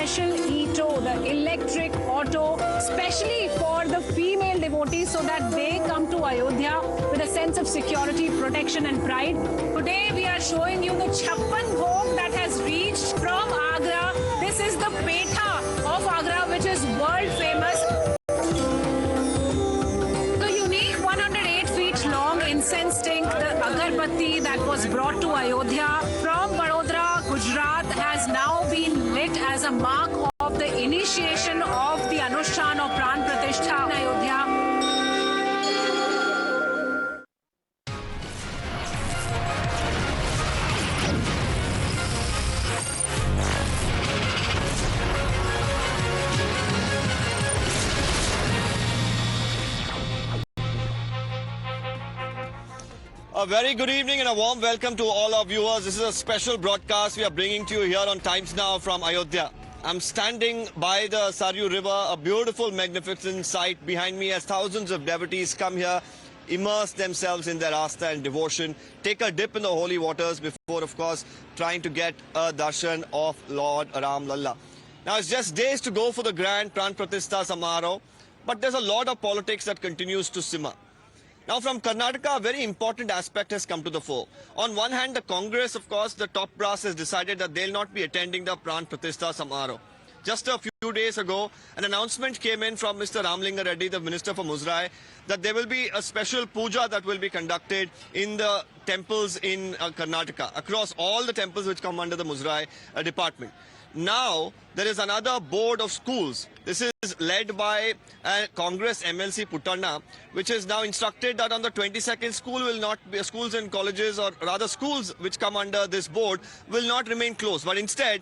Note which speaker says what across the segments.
Speaker 1: special e-tow, the electric auto, especially for the female devotees so that they come to Ayodhya with a sense of security, protection and pride. Today we are showing you the Chhappan Bhog that has reached from Agra. This is the Petha of Agra, which is world famous. The unique 108 feet long incense stink, the agarbatti that was brought to Ayodhya from Vadodara, Gujarat, has now been lit as a mark of the initiation of the Anushthan of Pran Pratishtha in Ayodhya.
Speaker 2: A very good evening and a warm welcome to all our viewers. This is a special broadcast we are bringing to you here on Times Now from Ayodhya. I'm standing by the Saryu River, a beautiful, magnificent sight behind me as thousands of devotees come here, immerse themselves in their astha and devotion, take a dip in the holy waters before, of course, trying to get a darshan of Lord Ram Lalla. Now, it's just days to go for the grand Pran Pratishtha Samaro, but there's a lot of politics that continues to simmer. Now, from Karnataka, a very important aspect has come to the fore. On one hand, the Congress, of course, the top brass has decided that they'll not be attending the Pran Pratishtha Samaro. Just a few days ago, an announcement came in from Mr. Ramlinga Reddy, the Minister for Muzrai, that there will be a special puja that will be conducted in the temples in Karnataka, across all the temples which come under the Muzrai department. Now, there is another board of schools. This is led by Congress MLC Puttanna, which is now instructed that on the 22nd, schools and colleges, or rather schools which come under this board, will not remain closed. But instead,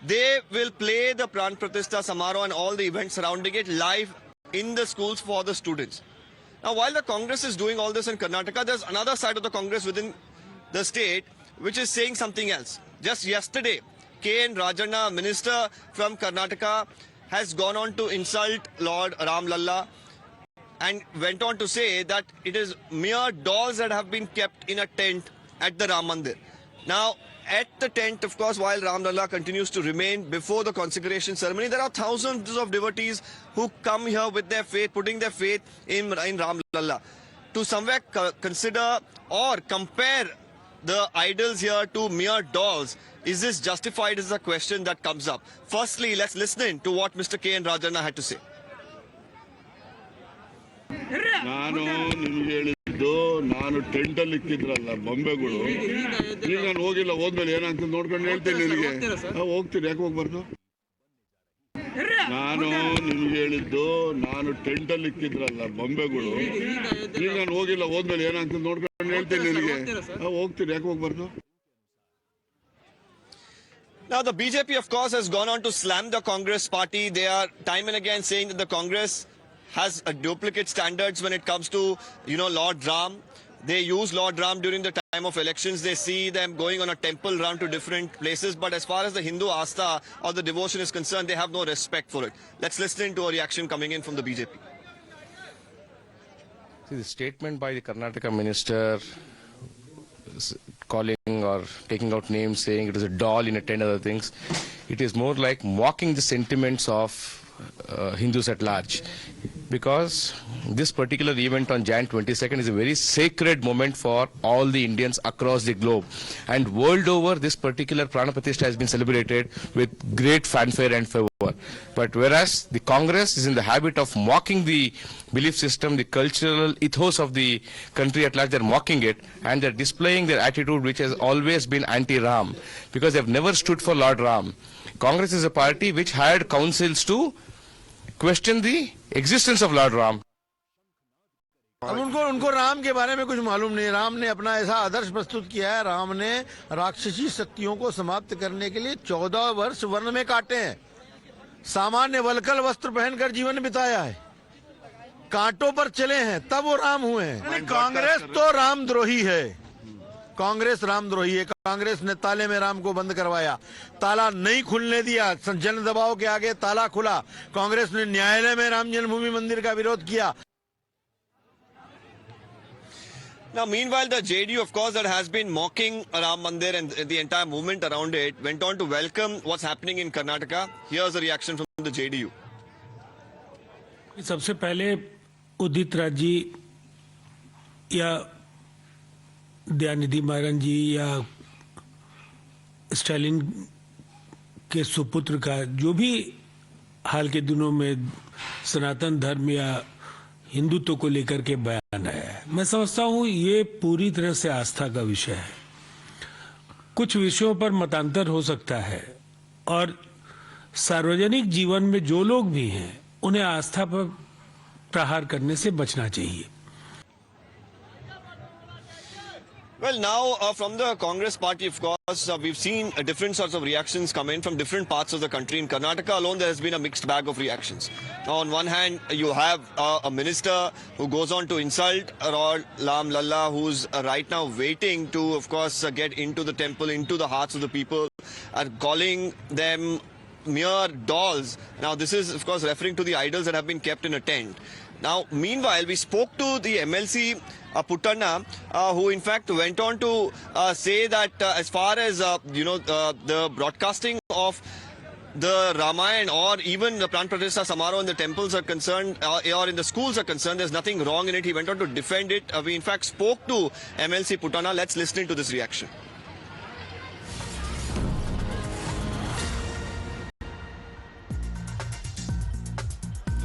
Speaker 2: they will play the Pran Pratishtha Samaro and all the events surrounding it live in the schools for the students. Now, while the Congress is doing all this in Karnataka, there's another side of the Congress within the state which is saying something else. Just yesterday, K.N. Rajanna, Minister from Karnataka, has gone on to insult Lord Ram Lalla and went on to say that it is mere dolls that have been kept in a tent at the Ram Mandir. Now, at the tent, of course, while Ram Lalla continues to remain before the consecration ceremony, there are thousands of devotees who come here with their faith, putting their faith in Ram Lalla. To somewhere consider or compare the idols here to mere dolls, is this justified, is a question that comes up. Firstly, let's listen to what Mr. K.N. Rajanna had to say.
Speaker 3: ನಾನು tent ಅಲ್ಲಿ ಇಕ್ಕಿದ್ರಲ್ಲ ಬೊಂಬೆಗಳು ಈಗ ನಾನು ಹೋಗಿಲ್ಲ, ಹೋದ್ಮೇಲೆ ಏನಂತ ನೋಡ್ಕೊಂಡು ಹೇಳ್ತೇನೆ ನಿನಗೆ. ಹೋಗ್ತೀನಿ, ಯಾಕೆ ಹೋಗ್ಬಾರ್ದು? ನಾನು ನಿಮ್ಗೆ ಹೇಳಿದ್ದು, ನಾನು ಟೆಂಟ್ ಅಲ್ಲಿ ಇಕ್ಕಿದ್ರಲ್ಲ ಬೊಂಬೆಗಳು ಈಗ ನಾನು ಹೋಗಿಲ್ಲ, ಹೋದ್ಮೇಲೆ ಏನಂತ ನೋಡ್ಕೊಂಡು ಹೇಳ್ತೇನೆ ನಿನಗೆ. ಹೋಗ್ತೀನಿ, ಯಾಕೆ ಹೋಗ್ಬಾರ್ದು?
Speaker 2: Now, the BJP, of course, has gone on to slam the Congress party. They are time and again saying that the Congress has a duplicate standards when it comes to, Lord Ram. They use Lord Ram during the time of elections. They see them going on a temple run to different places. But as far as the Hindu astha or the devotion is concerned, they have no respect for it. Let's listen to a reaction coming in from the BJP.
Speaker 4: See, the statement by the Karnataka minister calling or taking out names, saying it is a doll in a tent, other things, it is more like mocking the sentiments of Hindus at large, because this particular event on Jan 22nd is a very sacred moment for all the Indians across the globe, and world over this particular Pran Pratishtha has been celebrated with great fanfare and fervor. But whereas the Congress is in the habit of mocking the belief system, the cultural ethos of the country at large, they're mocking it, and they're displaying their attitude which has always been anti-Ram, because they've never stood for Lord Ram. Congress is a party which hired councils to question the existence of Lord Ram.
Speaker 5: अब उनको राम के बारे में कुछ मालूम नहीं। राम ने अपना ऐसा आदर्श प्रस्तुत किया है। राम ने राक्षसी शक्तियों को समाप्त करने के लिए 14 वर्ष वन में काटे हैं। सामान्य वल्कल वस्त्र पहनकर जीवन बिताया है, कांटों पर चले हैं, तब वो राम हुए हैं। कांग्रेस तो रामद्रोही है, कांग्रेस रामद्रोही है। कांग्रेस ने ताले में राम को बंद करवाया, ताला नहीं खुलने दिया, जन दबाव के आगे ताला खुला। कांग्रेस ने न्यायालय में राम जन्मभूमि मंदिर का विरोध किया।
Speaker 2: Now, meanwhile, the JDU, of course, that has been mocking Ram Mandir and the entire movement around it, went on to welcome what's happening in Karnataka. Here's a reaction from the JDU.
Speaker 6: सबसे पहले उदित राज जी या दयानिधि मारन जी या Stalin के सुपुत्र का जो भी हाल के दिनों में सनातन धर्म या हिंदुत्व को लेकर के बयान है, मैं समझता हूं ये पूरी तरह से आस्था का विषय है। कुछ विषयों पर मतांतर हो सकता है और सार्वजनिक जीवन में जो लोग भी हैं उन्हें आस्था पर प्रहार करने से बचना चाहिए।
Speaker 2: Well, now from the Congress party, of course, we've seen different sorts of reactions come in from different parts of the country. In Karnataka alone, there has been a mixed bag of reactions. Now, on one hand, you have a minister who goes on to insult Ram Lalla, who's right now waiting to, of course, get into the temple, into the hearts of the people, and calling them mere dolls. Now, this is, of course, referring to the idols that have been kept in a tent. Now, meanwhile, we spoke to the MLC Puttanna, who in fact went on to say that as far as, the broadcasting of the Ramayana or even the Pran Pratishtha Samaroh in the temples are concerned, or in the schools are concerned, there's nothing wrong in it. He went on to defend it. We in fact spoke to MLC Puttanna. Let's listen to this reaction.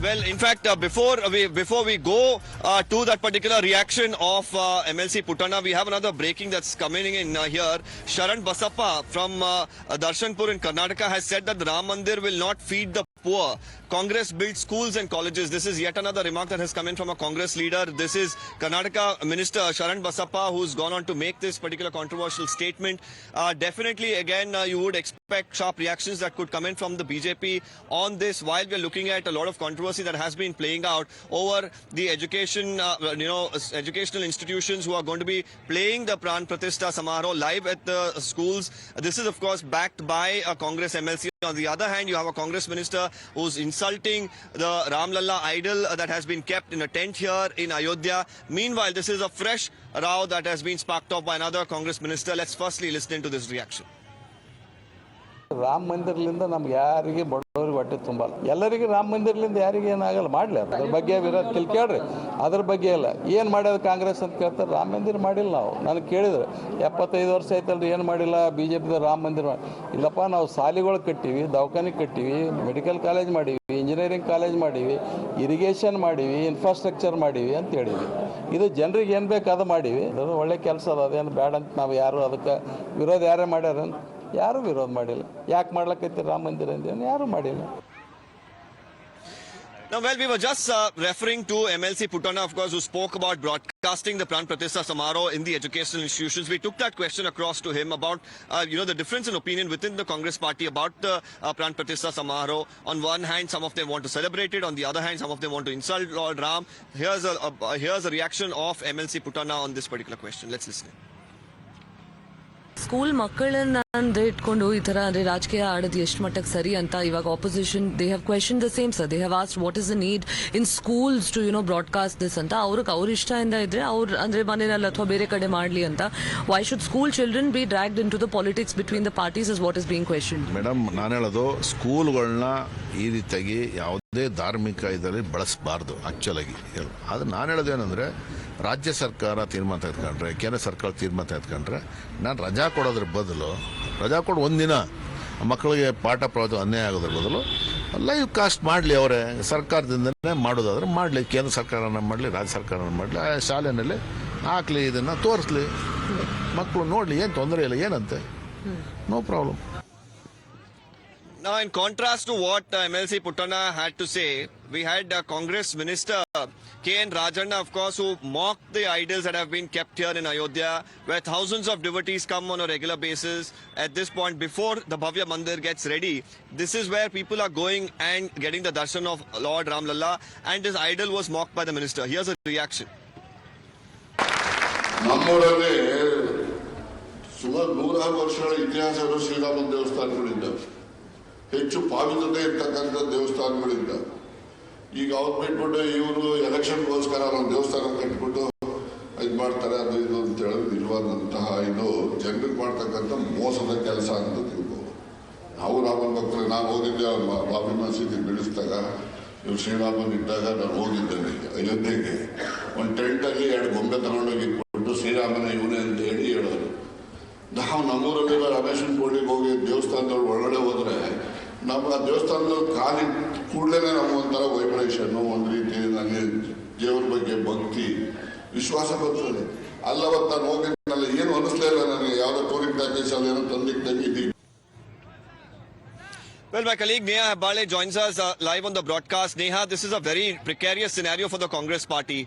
Speaker 2: Well, in fact, before we go to that particular reaction of MLC Puttanna, we have another breaking that's coming in here. Sharan Basappa from Darshanpur in Karnataka has said that the Ram Mandir will not feed the poor. Congress builds schools and colleges. This is yet another remark that has come in from a Congress leader. This is Karnataka Minister Sharan Basappa, who's gone on to make this particular controversial statement. Definitely, again, you would expect sharp reactions that could come in from the BJP on this, while we're looking at a lot of controversy that has been playing out over the education, educational institutions who are going to be playing the Pran Pratishtha Samaroh live at the schools. This is, of course, backed by a Congress MLC. On the other hand, you have a Congress minister who's insulting the Ram Lalla idol that has been kept in a tent here in Ayodhya. Meanwhile, this is a fresh row that has been sparked off by another Congress minister. Let's firstly listen to this reaction.
Speaker 7: Rama ಮಂದಿರಲಿಂದ ನಮ್ಗೆ ಯಾರಿಗೆ ಬಡವರಿಗೆ ಹೊಟ್ಟೆ ತುಂಬಲ್ಲ. ಎಲ್ಲರಿಗೆ ರಾಮ ಮಂದಿರಲಿಂದ ಯಾರಿಗೆ ಏನಾಗಲ್ಲ, ಮಾಡಲಿ. ಅದ್ರ ಬಗ್ಗೆ ವಿರೋಧ ಕೇಳ್ರಿ, ಅದ್ರ ಬಗ್ಗೆ ಇಲ್ಲ. ಏನು ಮಾಡ್ಯೋದು ಕಾಂಗ್ರೆಸ್ ಅಂತ ಕೇಳ್ತಾರೆ. ರಾಮ ಮಂದಿರ ಮಾಡಿಲ್ಲ ನಾವು. ನನಗೆ ಕೇಳಿದ್ರು 75 ವರ್ಷ ಆಯ್ತಲ್ರಿ ಏನು ಮಾಡಿಲ್ಲ BJP ರಾಮ ಮಂದಿರ. ಇಲ್ಲಪ್ಪ, ನಾವು ಶಾಲೆಗಳು ಕಟ್ಟಿವಿ, ದವಾಖಾನೆ ಕಟ್ಟಿವಿ, ಮೆಡಿಕಲ್ ಕಾಲೇಜ್ ಮಾಡೀವಿ, ಇಂಜಿನಿಯರಿಂಗ್ ಕಾಲೇಜ್ ಮಾಡೀವಿ, ಇರಿಗೇಷನ್ ಮಾಡೀವಿ, ಇನ್ಫ್ರಾಸ್ಟ್ರಕ್ಚರ್ ಮಾಡೀವಿ ಅಂತ ಹೇಳಿವಿ. ಇದು ಜನರಿಗೆ ಏನು ಬೇಕು ಅದು ಮಾಡೀವಿ. ಅದು ಒಳ್ಳೆ ಕೆಲಸ ಅದು, ಅದೇನು ಬೇಡ ಅಂತ ನಾವು ಯಾರು ಅದಕ್ಕೆ ವಿರೋಧ ಯಾರೇ ಮಾಡ್ಯಾರ? ಯಾರು ವಿರೋಧ ಮಾಡಿಲ್ಲ. ಯಾಕೆ ಮಾಡ್ಲಕ್ಕೈತಿ ರಾಮ ಮಂದಿರ ಅಂತ ಯಾರು ಮಾಡಿಲ್ಲ.
Speaker 2: Now, well, we were just referring to MLC Puttanna, of course, who spoke about broadcasting the Pran Pratishtha Samaroh in the educational institutions. We took that question across to him about, the difference in opinion within the Congress party about the Pran Pratishtha Samaroh. On one hand, some of them want to celebrate it. On the other hand, some of them want to insult Lord Ram. Here's a reaction of MLC Puttanna on this particular question. Let's listen.
Speaker 8: School ಮಕ್ಕಳನ್ನ ಅಂದ್ರೆ ಇಟ್ಕೊಂಡು ಈ ತರ ಅಂದ್ರೆ ರಾಜಕೀಯ ಆಡೋದು ಎಷ್ಟು ಮಟ್ಟಕ್ಕೆ ಸರಿ ಅಂತ ಇವಾಗ opposition they have question the same sir. They have asked what is the need in schools to broadcast this ಅಂತ. ಅವ್ರ ಇಷ್ಟದಿಂದ ಇದ್ರೆ ಅವ್ರು ಅಂದ್ರೆ ಮನೆಯಲ್ಲಿ ಅಥವಾ ಬೇರೆ ಕಡೆ ಮಾಡಲಿ ಅಂತ. Why should school children be dragged into the politics between the parties is what is being question.
Speaker 9: Madam, ನಾನು ಹೇಳೋದು ಸ್ಕೂಲ್ಗಳನ್ನ ಈ ರೀತಿಯಾಗಿ ಯಾವುದೇ ಧಾರ್ಮಿಕ ಇದರಲ್ಲಿ ಬಳಸಬಾರ್ದು ಆಕ್ಚುಲ್ ಆಗಿ. ಅದು ನಾನು ಹೇಳೋದೇನೆಂದ್ರೆ, ರಾಜ್ಯ ಸರ್ಕಾರ ತೀರ್ಮಾನ ತೆಗೆದುಕೊಂಡ್ರೆ, ಕೇಂದ್ರ ಸರ್ಕಾರ ತೀರ್ಮಾನ ತೆಗೆದುಕೊಂಡ್ರೆ, ನಾನು ರಜಾ ಕೊಡೋದ್ರ ಬದಲು ರಜಾ ಕೊಡು ಒಂದಿನ ಮಕ್ಕಳಿಗೆ ಪಾಠ ಪ್ರವಚನ ಅನ್ಯಾಯ ಆಗೋದ್ರ ಬದಲು ಲೈವ್ ಕಾಸ್ಟ್ ಮಾಡಲಿ. ಅವರೇ ಸರ್ಕಾರದಿಂದನೇ ಮಾಡೋದಾದ್ರೆ ಮಾಡಲಿ, ಕೇಂದ್ರ ಸರ್ಕಾರನ ಮಾಡಲಿ, ರಾಜ್ಯ ಸರ್ಕಾರನ ಮಾಡಲಿ, ಆ ಶಾಲೆಯಲ್ಲಿ ಹಾಕ್ಲಿ, ಇದನ್ನು ತೋರಿಸ್ಲಿ, ಮಕ್ಕಳು ನೋಡಲಿ, ಏನು ತೊಂದರೆ ಇಲ್ಲ, ಏನಂತೆ, no problem.
Speaker 2: Now, in contrast to what MLC Puttanna had to say, we had Congress Minister K.N. Rajanna, of course, who mocked the idols that have been kept here in Ayodhya, where thousands of devotees come on a regular basis. At this point, before the Bhavya Mandir gets ready, this is where people are going and getting the darshan of Lord Ram Lalla, and this idol was mocked by the minister. Here's a reaction.
Speaker 3: ನಮ್ಮೂರಲ್ಲಿ ಸುಮಾರು 100 ವರ್ಷಗಳ ಇತಿಹಾಸ ಇರೋ ಶ್ರೀರಾಮ ದೇವಸ್ಥಾನಗಳಿಂದ, ಹೆಚ್ಚು ಪಾವಿತ್ರತೆ ಇರ್ತಕ್ಕಂಥ ದೇವಸ್ಥಾನಗಳಿಂದ, ಈಗ ಅವ್ರು ಬಿಟ್ಬಿಟ್ಟು ಇವರು ಎಲೆಕ್ಷನ್ಗೋಸ್ಕರ ನಮ್ಮ ದೇವಸ್ಥಾನ ಕಟ್ಬಿಟ್ಟು ಇದು ಮಾಡ್ತಾರೆ, ಅದು ಇದು ಅಂತ ಹೇಳಿ ನಿಜವಾದಂತಹ ಇದು ಜನರಿಗೆ ಮಾಡ್ತಕ್ಕಂಥ ಮೋಸದ ಕೆಲಸ ಅಂತ ತಿಳ್ಕೊ. ನಾವು ರಾಮನ ಭಕ್ತರು. ನಾನು ಹೋಗಿದ್ದೆ ಬಾಬರಿ ಮಸೀದಿ ಬಿಡಿಸಿದಾಗ, ಇವ್ರು ಶ್ರೀರಾಮನ್ ಇದ್ದಾಗ ನಾನು ಹೋಗಿದ್ದೇನೆ ಅಯೋಧ್ಯೆಗೆ. ಒಂದು ಟೆಂಟಲ್ಲಿ 2 ಗೊಂಬೆ ತಗೊಂಡೋಗಿ ಕೊಟ್ಟು ಶ್ರೀರಾಮನ ಇವನೇ ಅಂತ ಹೇಳೋರು. ನಾವು ನಮ್ಮೂರಲ್ಲಿರೋ ರಮೇಶನ್ ಕೋಳಿಗೆ ಹೋಗಿ ದೇವಸ್ಥಾನದೊಳಗೆ ಒಳಗಡೆ ಹೋದರೆ ನಮ್ಮ ಆ ದೇವಸ್ಥಾನದಲ್ಲಿ ಕಾಲಿ ಕೂಡಲೇ ನಮ್ಮ ಒಂಥರ ವೈಬ್ರೇಷನ್ನು, ಒಂದು ರೀತಿ ನನಗೆ ದೇವ್ರ ಬಗ್ಗೆ ಭಕ್ತಿ ವಿಶ್ವಾಸ ಬರ್ತದೆ. ಅಲ್ಲವತ್ತು ನಾನು ಹೋಗಿದ್ದಲ್ಲ, ಏನು ಅನಿಸ್ಲೇ ಇಲ್ಲ ನನಗೆ. ಯಾವುದೋ ಟೂರಿಂಗ್ ಪ್ಯಾಕೇಜ್ ಅಲ್ಲಿ ಏನೋ ತಂದಿದ್ದೀವಿ.
Speaker 2: Well, my colleague Neha Hebbale joins us live on the broadcast. Neha, this is a very precarious scenario for the Congress party.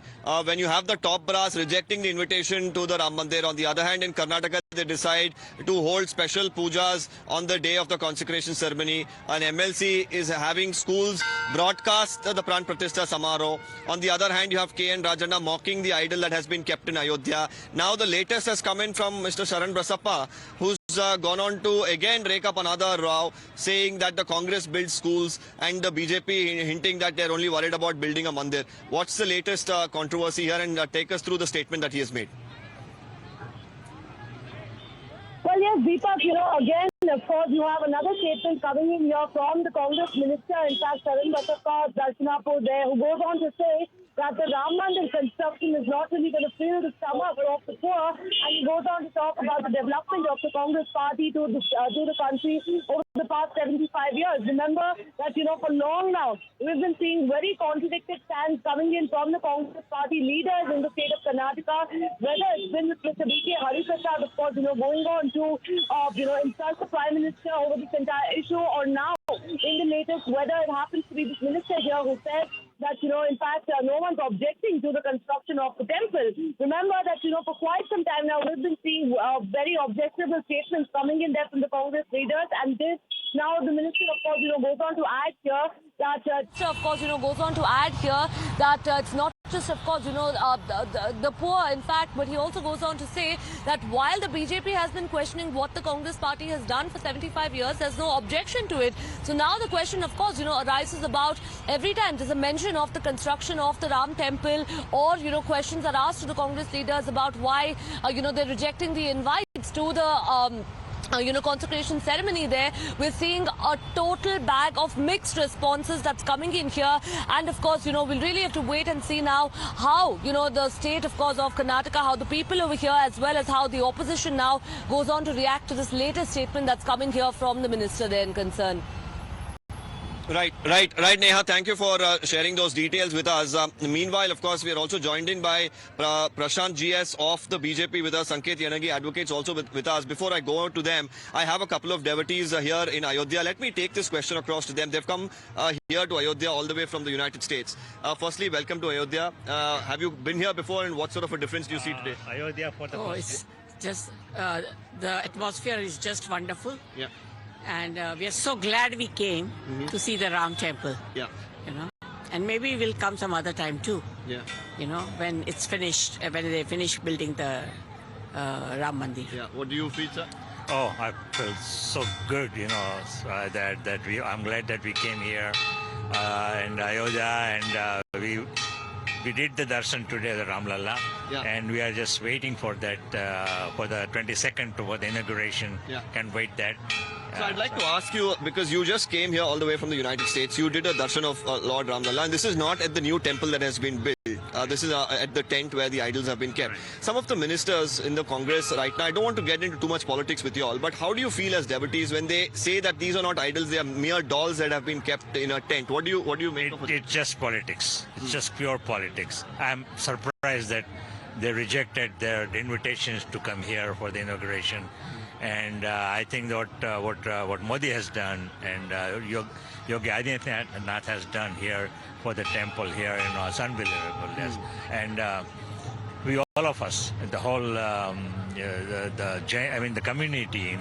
Speaker 2: When you have the top brass rejecting the invitation to the Ram Mandir, on the other hand, in Karnataka, they decide to hold special pujas on the day of the consecration ceremony. An MLC is having schools broadcast the Pran Pratishtha Samaro. On the other hand, you have K.N. Rajanna mocking the idol that has been kept in Ayodhya. Now the latest has come in from Mr. Sharan Brasappa, who's gone on to again rake up another row, saying that the Congress builds schools and the BJP hinting that they're only worried about building a mandir. What's the latest controversy here, and take us through the statement that he has made?
Speaker 10: Well, yes, Deepak, again, of course, you have another statement coming in here from the Congress minister, in fact, Sharan Brasappa Darshanapur there, who goes on to say that the Ram Mandir construction is not really going to fill the stomach of the poor, and he goes on to talk about the development of the Congress party to the country over the past 75 years. Remember that, for long now, we've been seeing very contradicted stands coming in from the Congress party leaders in the state of Karnataka, whether it's been with Mr. DK Shivakumar, of course, going on to, insult the Prime Minister over this entire issue, or now, in the latest, whether it happens to be this minister here who said that, in fact, no one's objecting to the construction of the temple. Remember that, for quite some time now, we've been seeing very objectionable statements coming in there from the Congress leaders, and this, now the minister, of course, goes on to add here that, it's not just, of course, the poor, in fact, but he also goes on to say that while the BJP has been questioning what the Congress party has done for 75 years, there's no objection to it. So now the question, of course, arises about every time there's a mention of the construction of the Ram temple, or, questions are asked to the Congress leaders about why, they're rejecting the invites to the consecration ceremony there. We're seeing a total bag of mixed responses that's coming in here, and of course, we'll really have to wait and see now how, the state, of course, of Karnataka, how the people over here, as well as how the opposition now goes on to react to this latest statement that's coming here from the minister there in concern.
Speaker 2: Right, Neha. Thank you for sharing those details with us. Meanwhile, of course, we are also joined in by Prashant GS of the BJP with us, Sanket Yanagi, advocates also with us. Before I go to them, I have a couple of devotees here in Ayodhya. Let me take this question across to them. They've come here to Ayodhya all the way from the United States. Firstly, welcome to Ayodhya. Have you been here before, and what sort of a difference do you see today?
Speaker 11: Ayodhya for the
Speaker 12: it's just the atmosphere is just wonderful.
Speaker 2: Yeah.
Speaker 12: And we are so glad we came to see the Ram temple.
Speaker 2: Yeah.
Speaker 12: And maybe we'll come some other time too.
Speaker 2: Yeah.
Speaker 12: When it's finished, when they finish building the Ram Mandir.
Speaker 2: Yeah. What do you feel, sir?
Speaker 11: Oh, I feel so good, that I'm glad that we came here in Ayodhya, and we did the darshan today, the Ram Lalla, and we are just waiting for that for the 22nd for the inauguration.
Speaker 2: Yeah.
Speaker 11: Can't wait that.
Speaker 2: So I'd like to ask you, because you just came here all the way from the United States, you did a darshan of Lord Ram Lalla, and this is not at the new temple that has been built. This is at the tent where the idols have been kept. Right. Some of the ministers in the Congress right now, I don't want to get into too much politics with you all, but how do you feel as devotees when they say that these are not idols, they are mere dolls that have been kept in a tent? What do you make of it?
Speaker 11: It's just politics. It's just pure politics. I'm surprised that they rejected their invitations to come here for the inauguration. And I think that what Modi has done, and Yogi Adityanath has done here for the temple here, it's unbelievable. Yes. And we, all of us, the whole, the community,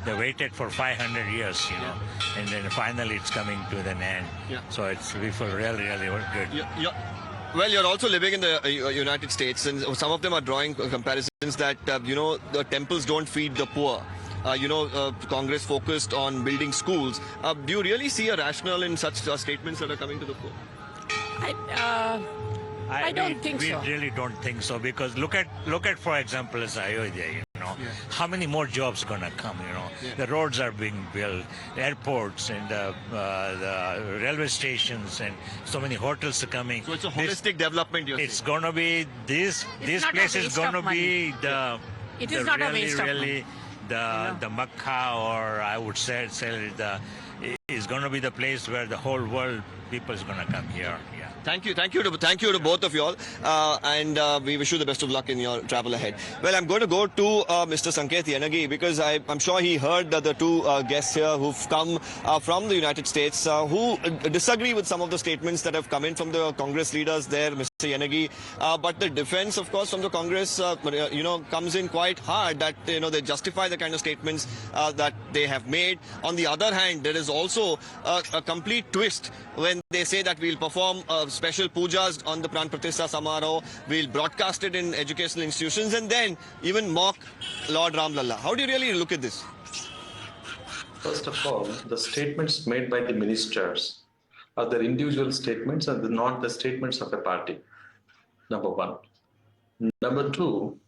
Speaker 11: they waited for 500 years, and then finally it's coming to an end.
Speaker 2: Yeah.
Speaker 11: So we feel really, really good.
Speaker 2: Well, you're also living in the United States, and some of them are drawing comparisons that, the temples don't feed the poor. Congress focused on building schools. Do you really see a rationale in such statements that are coming to the fore?
Speaker 12: I don't think
Speaker 11: we
Speaker 12: so.
Speaker 11: really don't think so, because look at for example, as Ayodhya, how many more jobs gonna come? The roads are being built, airports and the railway stations, and so many hotels are coming.
Speaker 2: So it's a holistic development.
Speaker 11: It's gonna be this
Speaker 12: not a
Speaker 11: place is
Speaker 12: waste
Speaker 11: gonna
Speaker 12: of money.
Speaker 11: be the
Speaker 12: It
Speaker 11: the
Speaker 12: is not a
Speaker 11: really,
Speaker 12: waste of
Speaker 11: really the Makkah, or I would say is going to be the place where the whole world people is going to come here. Yeah.
Speaker 2: Thank you to both of you all, and we wish you the best of luck in your travel ahead. Well, I'm going to go to Mr. Sanket Yanagi, because I'm sure he heard the two guests here who've come from the United States who disagree with some of the statements that have come in from the Congress leaders there, Mr. Yanagi. But the defense, of course, from the Congress, comes in quite hard, that they justify the kind of statements that they have made. On the other hand, there is also a complete twist when they say that we'll perform special pujas on the Pran Pratishtha Samaro, we'll broadcast it in educational institutions, and then even mock Lord Ram Lalla. How do you really look at this?
Speaker 13: First of all, the statements made by the ministers are their individual statements and not the statements of a party. Number one. Number two,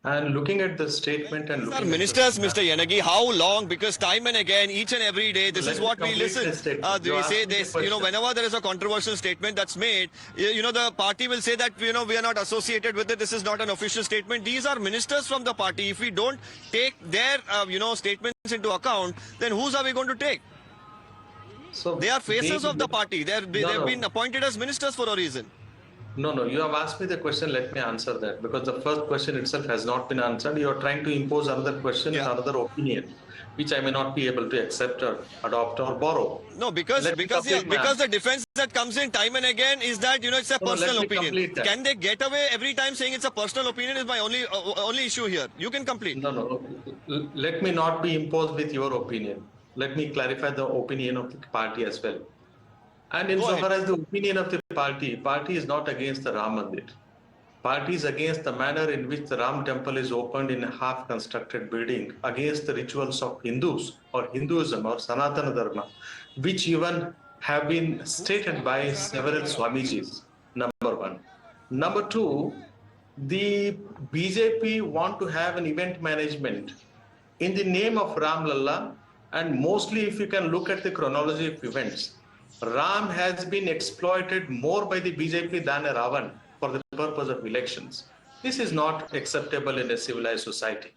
Speaker 13: and looking at the statement and looking
Speaker 2: ministers, Mr. Yanagi, how long? Because time and again, each and every day, this is what we listen. We say this, whenever there is a controversial statement that's made, the party will say that, we are not associated with it. This is not an official statement. These are ministers from the party. If we don't take their, statements into account, then whose are we going to take?
Speaker 13: So
Speaker 2: they are faces of the party. They've been appointed as ministers for a reason.
Speaker 13: No, you have asked me the question, let me answer that, because the first question itself has not been answered. You are trying to impose another question and another opinion, which I may not be able to accept or adopt or borrow.
Speaker 2: No, because the defense that comes in time and again is that, it's a personal opinion. Can they get away every time saying it's a personal opinion is my only issue here. You can complete.
Speaker 13: No. Let me not be imposed with your opinion. Let me clarify the opinion of the party as well. And insofar as the opinion of the party is not against the Ram Mandir. Party is against the manner in which the Ram temple is opened in a half-constructed building, against the rituals of Hindus or Hinduism or Sanatana Dharma, which even have been stated by several Swamijis, number one. Number two, the BJP want to have an event management in the name of Ram Lalla, and mostly if you can look at the chronology of events, Ram has been exploited more by the BJP than a Ravan for the purpose of elections. This is not acceptable in a civilized society.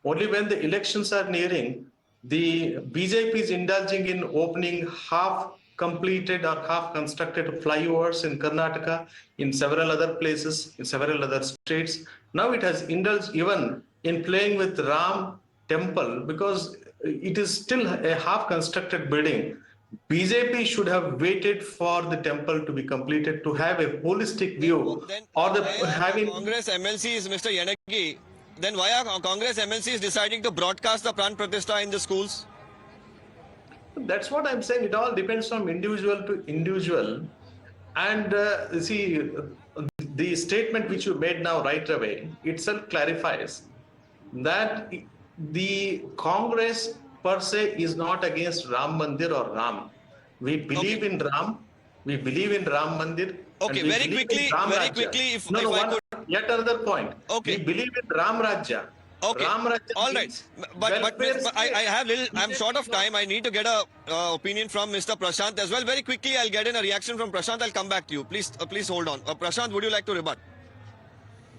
Speaker 13: Only when the elections are nearing, the BJP is indulging in opening half-completed or half-constructed flyovers in Karnataka, in several other places, in several other states. Now it has indulged even in playing with Ram temple, because it is still a half-constructed building. BJP should have waited for the temple to be completed to have a holistic view.
Speaker 2: Congress MLCs, Mr. Yanagi, then why are Congress MLCs deciding to broadcast the Pran Pratishtha in the schools?
Speaker 13: That's what I'm saying. It all depends from individual to individual. And see, the statement which you made now right away itself clarifies that the Congress per se is not against Ram Mandir or Ram. We believe in Ram. We believe in Ram Mandir.
Speaker 2: Okay, very quickly,
Speaker 13: Yet another point.
Speaker 2: Okay.
Speaker 13: We believe in Ram Rajya.
Speaker 2: Okay.
Speaker 13: Ram Rajya.
Speaker 2: All right. But I'm short of time. I need to get a opinion from Mr. Prashant as well. Very quickly, I'll get in a reaction from Prashant. I'll come back to you. Please hold on. Prashant, would you like to rebut?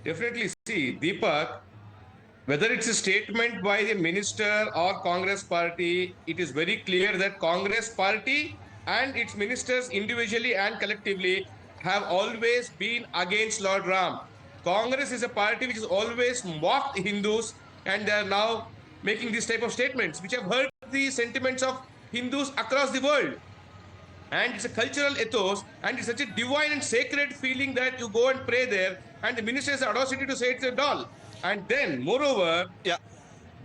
Speaker 4: Definitely. See, Deepak, whether it's a statement by the minister or Congress party, it is very clear that Congress party and its ministers individually and collectively have always been against Lord Ram. Congress is a party which has always mocked Hindus, and they are now making this type of statements which have hurt the sentiments of Hindus across the world. And it's a cultural ethos, and it's such a divine and sacred feeling that you go and pray there, and the minister has the audacity to say it's a doll. And then, moreover,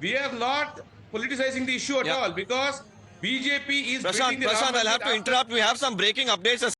Speaker 4: we are not politicizing the issue at all, because BJP is...
Speaker 2: Prashant, I'll have to interrupt. We have some breaking updates.